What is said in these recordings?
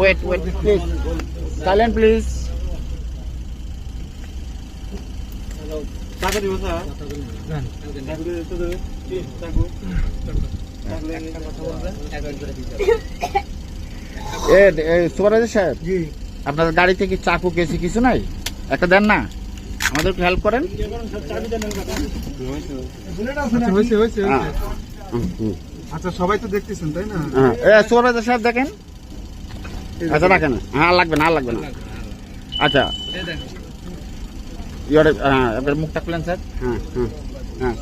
wait, please. Silent, please. Supervisor সাহেব, আপনার গাড়িতে কি চাকু কেসি কিছু নাই? একটা দেন না, আমাদের একটু হেল্প করেন। আচ্ছা, সবাই তো দেখতেছেন তাই না? সুপারভাইজার সাহেব দেখেন। আচ্ছা রাখেন, হ্যাঁ লাগবে না, লাগবে না। আচ্ছা আপনার মুখটা খুলেন স্যার। হ্যাঁ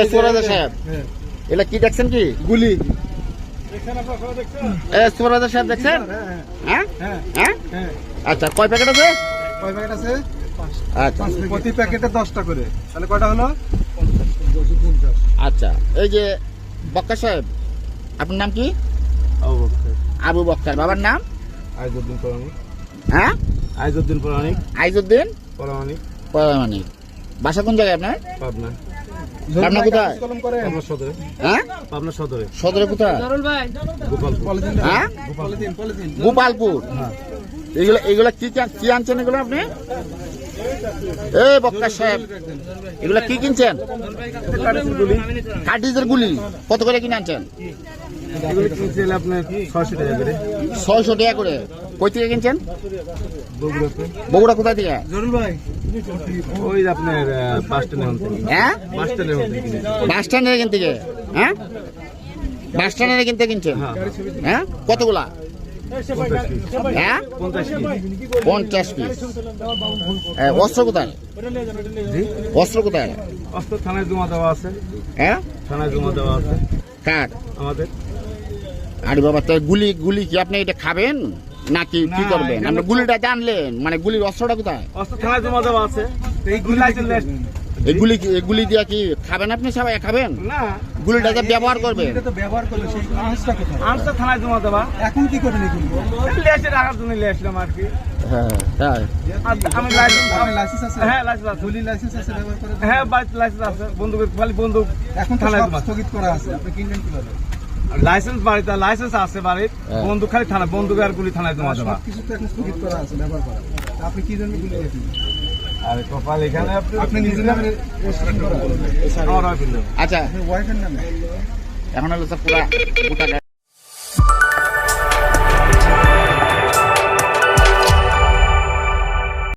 সুপারভাইজার সাহেব, এটা কি দেখছেন? কি গুলি? সুপারভাইজার সাহেব দেখছেন? হ্যাঁ হ্যাঁ আচ্ছা, কয় প্যাকেট আছে? কয় প্যাকেট আছে? আচ্ছা, প্রতি প্যাকেটে 10টা করে, তাহলে কয়টা হলো? আচ্ছা, এই যে বক্কার সাহেব, আপনার নাম কি? আবু বক্কার। বাবার নাম? আইজউদ্দিন পরামানিক। হ্যাঁ, আইজউদ্দিন পরামানিক। আইজউদ্দিন পরামানিক। পরামানিক। বাসা কোন জায়গায় আপনার? পাবনা। পাবনা কোথায়? পাবনা সদরে। হ্যাঁ, পাবনা সদরে। সদরে কোথায়? গোপালপুর। হ্যাঁ, গোপালপুর। এগুলা কি আনছেন এগুলো আপনি? এই বক্কার সাহেব, এগুলা কি কিনছেন? কার্টিজের গুলি। কত করে কিনে আনছেন? এগুলো কিনছিল আপনার 600 টাকা করে। 600 টাকা করে। কই থেকে কিনছেন? বগুড়াতে। বগুড়া কোথায় থেকে? জরুল ভাই, ওই আপনার বাস স্ট্যান্ডের থেকে। হ্যাঁ, বাস স্ট্যান্ডের থেকে। বাস স্ট্যান্ডের এখান থেকে? হ্যাঁ, বাস স্ট্যান্ডের এখান থেকে কিনছেন? হ্যাঁ, কতগুলা? হ্যাঁ, 50 পিস। অস্ত্র কোথায়? অস্ত্র কোথায়? অস্ত্র থানায় জমা দেওয়া আছে। হ্যাঁ, থানায় জমা দেওয়া আছে। কার? আমাদের। আরে বাবা, তো গুলি কি আপনি এটা খাবেন নাকি কি করবেন? আপনি গুলিটা জানলেন, মানে গুলির অস্ত্রটা কোথায়? অস্ত্র থানায় জমা দেওয়া আছে। এই গুলি দিয়ে কি খাবেন আপনি? সবাই খাবেন না, গুলিটা যে ব্যবহার করবেন। এটা তো ব্যবহার করলে সেই আঁচটা কোথায়? আঁচটা থানায় জমা দেওয়া। এখন কি করেন এগুলো? লেসে রাখার জন্য লেসলাম আর কি। হ্যাঁ, তাই আমি লাইসেন্স আছে। হ্যাঁ, লাইসেন্স আছে। গুলি লাইসেন্স আছে ব্যবহার করার? হ্যাঁ, বাইক লাইসেন্স আছে। বন্দুকের খালি বন্দুক এখন থানায় স্থগিত করা আছে। আপনি কিনলেন কিভাবে? লাইসেন্স বাড়িতে, লাইসেন্স আছে বাড়ির। বন্দুক খালি থানা, বন্দুক আর গুলি থানায় জমা দেওয়া। সবকিছু তো এখন স্থগিত করা আছে ব্যবহার করা। আপনি কি জন্য গুলি রেখেছেন? আরে কপাল, এখানে আপনি নিজের নামে রেজিস্ট্রেশন করা। আচ্ছা, ওয়াইফের নামে এখন হলো পুরা গোটা